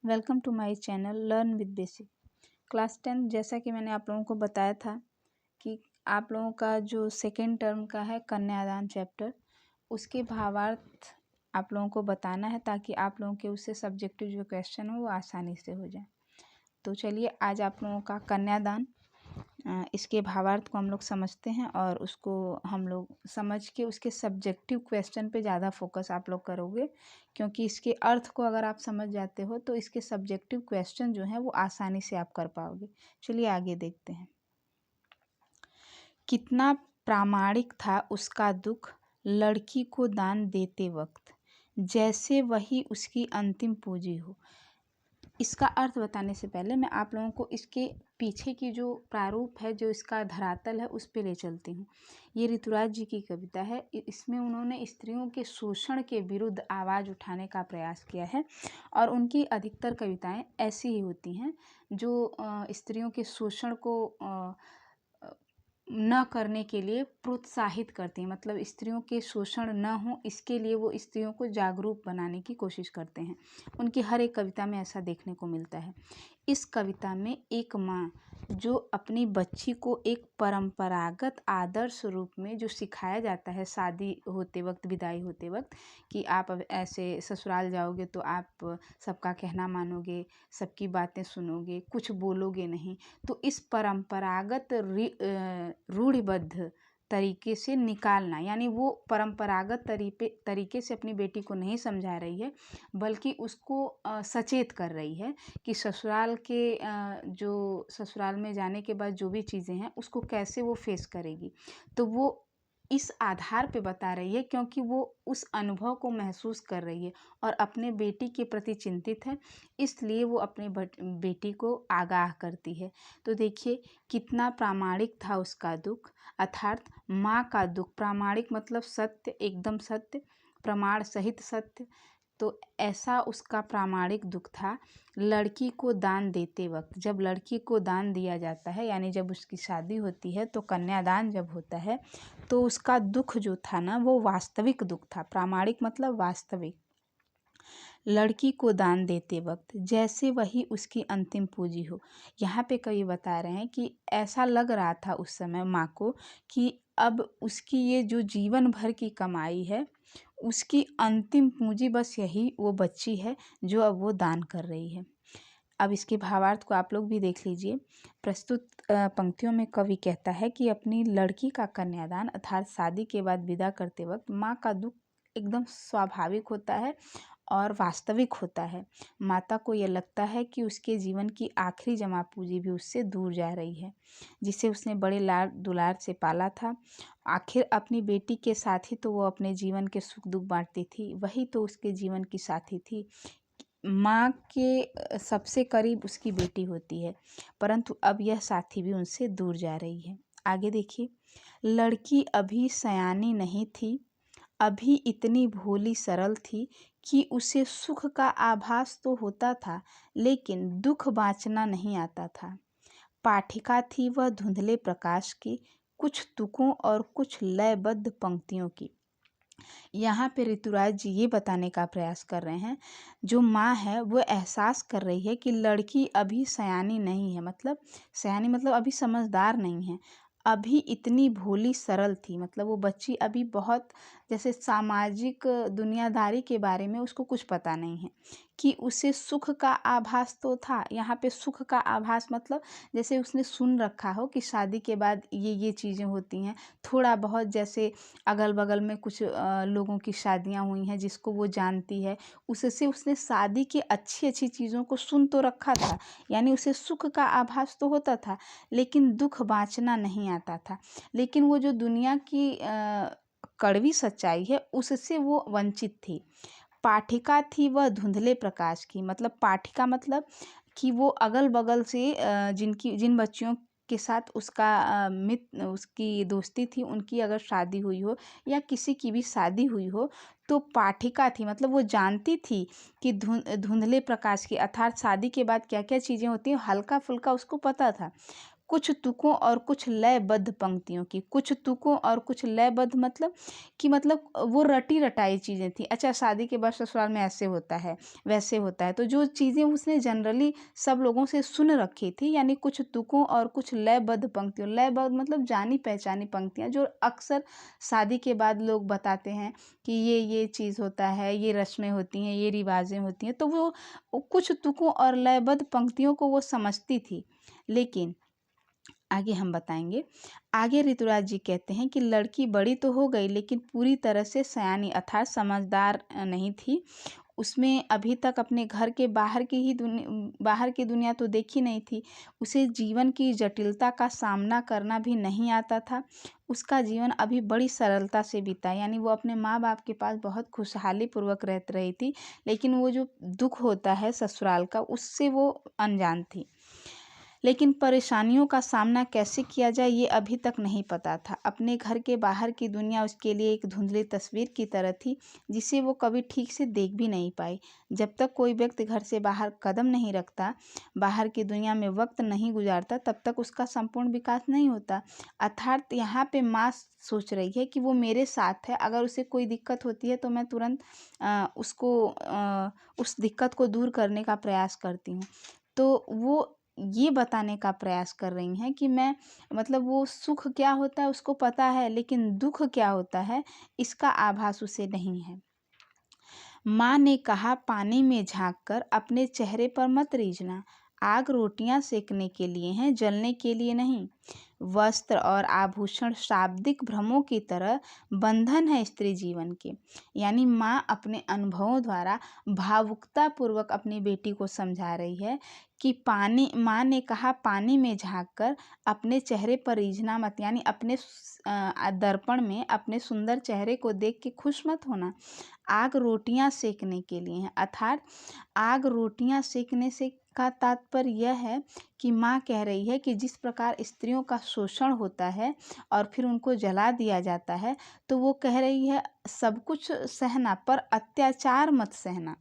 Welcome to my channel learn with basic. Class 10 जैसा कि मैंने आप लोगों को बताया था कि आप लोगों का जो सेकेंड टर्म का है कन्यादान चैप्टर, उसके भावार्थ आप लोगों को बताना है ताकि आप लोगों के उससे सब्जेक्टिव जो क्वेश्चन हो वो आसानी से हो जाए। तो चलिए आज आप लोगों का कन्यादान, इसके भावार्थ को हम लोग समझते हैं और उसको हम लोग समझ के उसके सब्जेक्टिव क्वेश्चन पे ज़्यादा फोकस आप लोग करोगे, क्योंकि इसके अर्थ को अगर आप समझ जाते हो तो इसके सब्जेक्टिव क्वेश्चन जो हैं वो आसानी से आप कर पाओगे। चलिए आगे देखते हैं। कितना प्रामाणिक था उसका दुख लड़की को दान देते वक्त, जैसे वही उसकी अंतिम पूंजी हो। इसका अर्थ बताने से पहले मैं आप लोगों को इसके पीछे की जो प्रारूप है, जो इसका धरातल है, उस पे ले चलती हूँ। ये ऋतुराज जी की कविता है। इसमें उन्होंने स्त्रियों के शोषण के विरुद्ध आवाज़ उठाने का प्रयास किया है और उनकी अधिकतर कविताएं ऐसी ही होती हैं जो स्त्रियों के शोषण को न करने के लिए प्रोत्साहित करती हैं। मतलब स्त्रियों के शोषण न हो इसके लिए वो स्त्रियों को जागरूक बनाने की कोशिश करते हैं। उनकी हर एक कविता में ऐसा देखने को मिलता है। इस कविता में एक माँ जो अपनी बच्ची को एक परंपरागत आदर्श रूप में जो सिखाया जाता है शादी होते वक्त, विदाई होते वक्त, कि आप अब ऐसे ससुराल जाओगे तो आप सबका कहना मानोगे, सबकी बातें सुनोगे, कुछ बोलोगे नहीं। तो इस परंपरागत रूढ़िबद्ध तरीके से निकालना, यानी वो परंपरागत तरीके से अपनी बेटी को नहीं समझा रही है, बल्कि उसको सचेत कर रही है कि ससुराल के जो ससुराल में जाने के बाद जो भी चीज़ें हैं उसको कैसे वो फेस करेगी। तो वो इस आधार पे बता रही है क्योंकि वो उस अनुभव को महसूस कर रही है और अपने बेटी के प्रति चिंतित है, इसलिए वो अपने बेटी को आगाह करती है। तो देखिए कितना प्रामाणिक था उसका दुख, अर्थात माँ का दुख। प्रामाणिक मतलब सत्य, एकदम सत्य, प्रमाण सहित सत्य। तो ऐसा उसका प्रामाणिक दुख था लड़की को दान देते वक्त। जब लड़की को दान दिया जाता है, यानी जब उसकी शादी होती है, तो कन्यादान जब होता है, तो उसका दुख जो था ना, वो वास्तविक दुख था। प्रामाणिक मतलब वास्तविक। लड़की को दान देते वक्त जैसे वही उसकी अंतिम पूंजी हो। यहाँ पे कवि बता रहे हैं कि ऐसा लग रहा था उस समय माँ को कि अब उसकी ये जो जीवन भर की कमाई है, उसकी अंतिम पूंजी बस यही वो बच्ची है जो अब वो दान कर रही है। अब इसके भावार्थ को आप लोग भी देख लीजिए। प्रस्तुत पंक्तियों में कवि कहता है कि अपनी लड़की का कन्यादान अर्थात शादी के बाद विदा करते वक्त माँ का दुख एकदम स्वाभाविक होता है और वास्तविक होता है। माता को यह लगता है कि उसके जीवन की आखिरी जमा पूंजी भी उससे दूर जा रही है, जिसे उसने बड़े लाड दुलार से पाला था। आखिर अपनी बेटी के साथ ही तो वो अपने जीवन के सुख दुख बांटती थी, वही तो उसके जीवन की साथी थी। माँ के सबसे करीब उसकी बेटी होती है, परंतु अब यह साथी भी उनसे दूर जा रही है। आगे देखिए, लड़की अभी सयानी नहीं थी, अभी इतनी भोली सरल थी कि उसे सुख का आभास तो होता था, लेकिन दुख बाँचना नहीं आता था। पाठिका थी वह धुंधले प्रकाश की, कुछ तुकों और कुछ लयबद्ध पंक्तियों की। यहाँ पे ऋतुराज जी ये बताने का प्रयास कर रहे हैं, जो माँ है वो एहसास कर रही है कि लड़की अभी सयानी नहीं है। मतलब सयानी मतलब अभी समझदार नहीं है, अभी इतनी भोली सरल थी। मतलब वो बच्ची अभी बहुत, जैसे सामाजिक दुनियादारी के बारे में उसको कुछ पता नहीं है, कि उसे सुख का आभास तो था। यहाँ पे सुख का आभास मतलब जैसे उसने सुन रखा हो कि शादी के बाद ये चीज़ें होती हैं, थोड़ा बहुत, जैसे अगल बगल में कुछ लोगों की शादियां हुई हैं जिसको वो जानती है, उससे उसने शादी की अच्छी अच्छी चीज़ों को सुन तो रखा था, यानी उसे सुख का आभास तो होता था, लेकिन दुख बाँचना नहीं आता था। लेकिन वो जो दुनिया की कड़वी सच्चाई है उससे वो वंचित थी। पाठिका थी वह धुंधले प्रकाश की। मतलब पाठिका मतलब कि वो अगल बगल से जिन बच्चियों के साथ उसका उसकी दोस्ती थी, उनकी अगर शादी हुई हो या किसी की भी शादी हुई हो, तो पाठिका थी। मतलब वो जानती थी कि धुंधले प्रकाश की, अर्थात शादी के बाद क्या क्या चीज़ें होती हैं, हल्का फुल्का उसको पता था। कुछ तुकों और कुछ लयबद्ध पंक्तियों की। कुछ तुकों और कुछ लयबद्ध मतलब कि मतलब वो रटी-रटाई चीज़ें थी। अच्छा, शादी के बाद ससुराल में ऐसे होता है, वैसे होता है, तो जो चीज़ें उसने जनरली सब लोगों से सुन रखी थी, यानी कुछ तुकों और कुछ लयबद्ध पंक्तियों। लयबद्ध मतलब जानी-पहचानी पंक्तियाँ जो अक्सर शादी के बाद लोग बताते हैं कि ये चीज़ होता है, ये रस्में होती हैं, ये रिवाज़ें होती हैं। तो वो कुछ तुकों और लयबद्ध पंक्तियों को वो समझती थी। लेकिन आगे हम बताएँगे। आगे ऋतुराज जी कहते हैं कि लड़की बड़ी तो हो गई लेकिन पूरी तरह से सयानी अर्थात समझदार नहीं थी। उसमें अभी तक अपने घर के बाहर की दुनिया तो देखी नहीं थी। उसे जीवन की जटिलता का सामना करना भी नहीं आता था। उसका जीवन अभी बड़ी सरलता से बीता, यानी वो अपने माँ-बाप के पास बहुत खुशहाली पूर्वक रह रही थी। लेकिन वो जो दुःख होता है ससुराल का, उससे वो अनजान थी। लेकिन परेशानियों का सामना कैसे किया जाए ये अभी तक नहीं पता था। अपने घर के बाहर की दुनिया उसके लिए एक धुंधली तस्वीर की तरह थी, जिसे वो कभी ठीक से देख भी नहीं पाई। जब तक कोई व्यक्ति घर से बाहर कदम नहीं रखता, बाहर की दुनिया में वक्त नहीं गुजारता, तब तक उसका संपूर्ण विकास नहीं होता। अर्थात यहाँ पे माँ सोच रही है कि वो मेरे साथ है, अगर उसे कोई दिक्कत होती है तो मैं तुरंत उस दिक्कत को दूर करने का प्रयास करती हूँ। तो वो ये बताने का प्रयास कर रही हैं कि मैं मतलब वो सुख क्या होता है उसको पता है, लेकिन दुःख क्या होता है इसका आभास उसे नहीं है। माँ ने कहा, पानी में झाँककर अपने चेहरे पर मत रीझना। आग रोटियां सेकने के लिए हैं, जलने के लिए नहीं। वस्त्र और आभूषण शाब्दिक भ्रमों की तरह बंधन है स्त्री जीवन के। यानी माँ अपने अनुभवों द्वारा भावुकता पूर्वक अपनी बेटी को समझा रही है कि माँ ने कहा, पानी में झाँककर अपने चेहरे पर रीझना मत, यानी अपने दर्पण में अपने सुंदर चेहरे को देख के खुश मत होना। आग रोटियां सेकने के लिए हैं, अर्थात आग रोटियां सेकने से का तात्पर्य यह है कि माँ कह रही है कि जिस प्रकार स्त्रियों का शोषण होता है और फिर उनको जला दिया जाता है, तो वो कह रही है सब कुछ सहना पर अत्याचार मत सहना।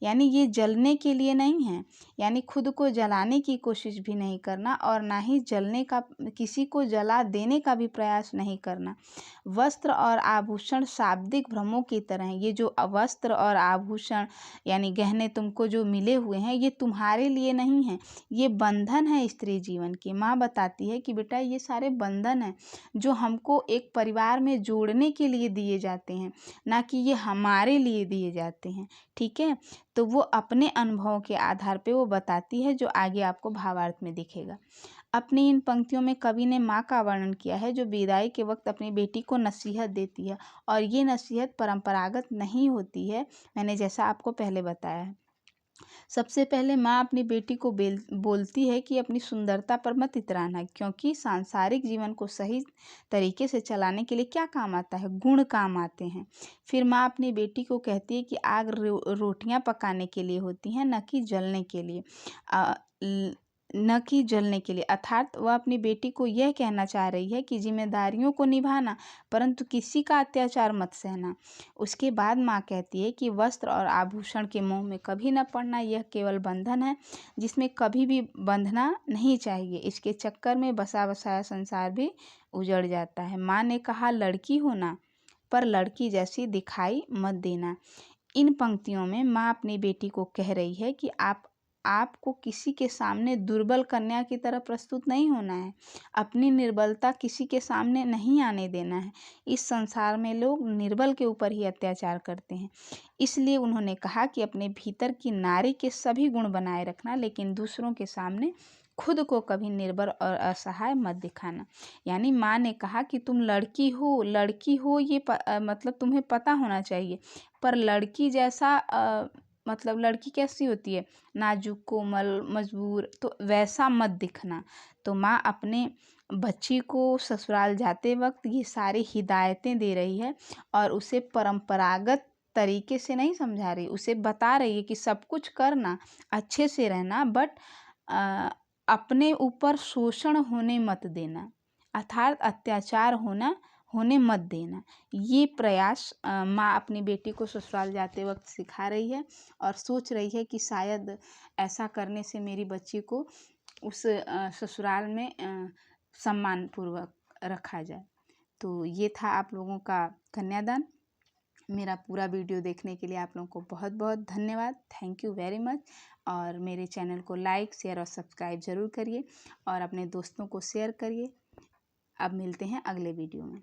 यानी ये जलने के लिए नहीं है, यानी खुद को जलाने की कोशिश भी नहीं करना और ना ही जलने का, किसी को जला देने का भी प्रयास नहीं करना। वस्त्र और आभूषण शाब्दिक भ्रमों की तरह हैं। ये जो वस्त्र और आभूषण यानी गहने तुमको जो मिले हुए हैं, ये तुम्हारे लिए नहीं है, ये बंधन है स्त्री जीवन की। माँ बताती है कि बेटा ये सारे बंधन हैं जो हमको एक परिवार में जोड़ने के लिए दिए जाते हैं, ना कि ये हमारे लिए दिए जाते हैं। ठीक है, तो वो अपने अनुभवों के आधार पे वो बताती है, जो आगे आपको भावार्थ में दिखेगा। अपनी इन पंक्तियों में कवि ने माँ का वर्णन किया है जो विदाई के वक्त अपनी बेटी को नसीहत देती है, और ये नसीहत परंपरागत नहीं होती है, मैंने जैसा आपको पहले बताया है। सबसे पहले माँ अपनी बेटी को बोलती है कि अपनी सुंदरता पर मत इतराना, क्योंकि सांसारिक जीवन को सही तरीके से चलाने के लिए क्या काम आता है, गुण काम आते हैं। फिर माँ अपनी बेटी को कहती है कि आग रोटियां पकाने के लिए होती हैं, न कि जलने के लिए। अर्थात वह अपनी बेटी को यह कहना चाह रही है कि जिम्मेदारियों को निभाना, परंतु किसी का अत्याचार मत सहना। उसके बाद माँ कहती है कि वस्त्र और आभूषण के मोह में कभी न पड़ना, यह केवल बंधन है जिसमें कभी भी बंधना नहीं चाहिए। इसके चक्कर में बसा बसाया संसार भी उजड़ जाता है। माँ ने कहा, लड़की होना पर लड़की जैसी दिखाई मत देना। इन पंक्तियों में माँ अपनी बेटी को कह रही है कि आपको किसी के सामने दुर्बल कन्या की तरह प्रस्तुत नहीं होना है। अपनी निर्बलता किसी के सामने नहीं आने देना है। इस संसार में लोग निर्बल के ऊपर ही अत्याचार करते हैं। इसलिए उन्होंने कहा कि अपने भीतर की नारी के सभी गुण बनाए रखना, लेकिन दूसरों के सामने खुद को कभी निर्बल और असहाय मत दिखाना। यानी माँ ने कहा कि तुम लड़की हो ये मतलब तुम्हें पता होना चाहिए, पर लड़की जैसा मतलब लड़की कैसी होती है, नाजुक, कोमल, मजबूर, तो वैसा मत दिखना। तो माँ अपने बच्ची को ससुराल जाते वक्त ये सारी हिदायतें दे रही है और उसे परंपरागत तरीके से नहीं समझा रही, उसे बता रही है कि सब कुछ करना, अच्छे से रहना, बट अपने ऊपर शोषण होने मत देना, अर्थात अत्याचार होने मत देना। ये प्रयास माँ अपनी बेटी को ससुराल जाते वक्त सिखा रही है और सोच रही है कि शायद ऐसा करने से मेरी बच्ची को उस ससुराल में सम्मानपूर्वक रखा जाए। तो ये था आप लोगों का कन्यादान। मेरा पूरा वीडियो देखने के लिए आप लोगों को बहुत बहुत धन्यवाद। Thank you very much. और मेरे चैनल को लाइक, शेयर और सब्सक्राइब ज़रूर करिए और अपने दोस्तों को शेयर करिए। अब मिलते हैं अगले वीडियो में।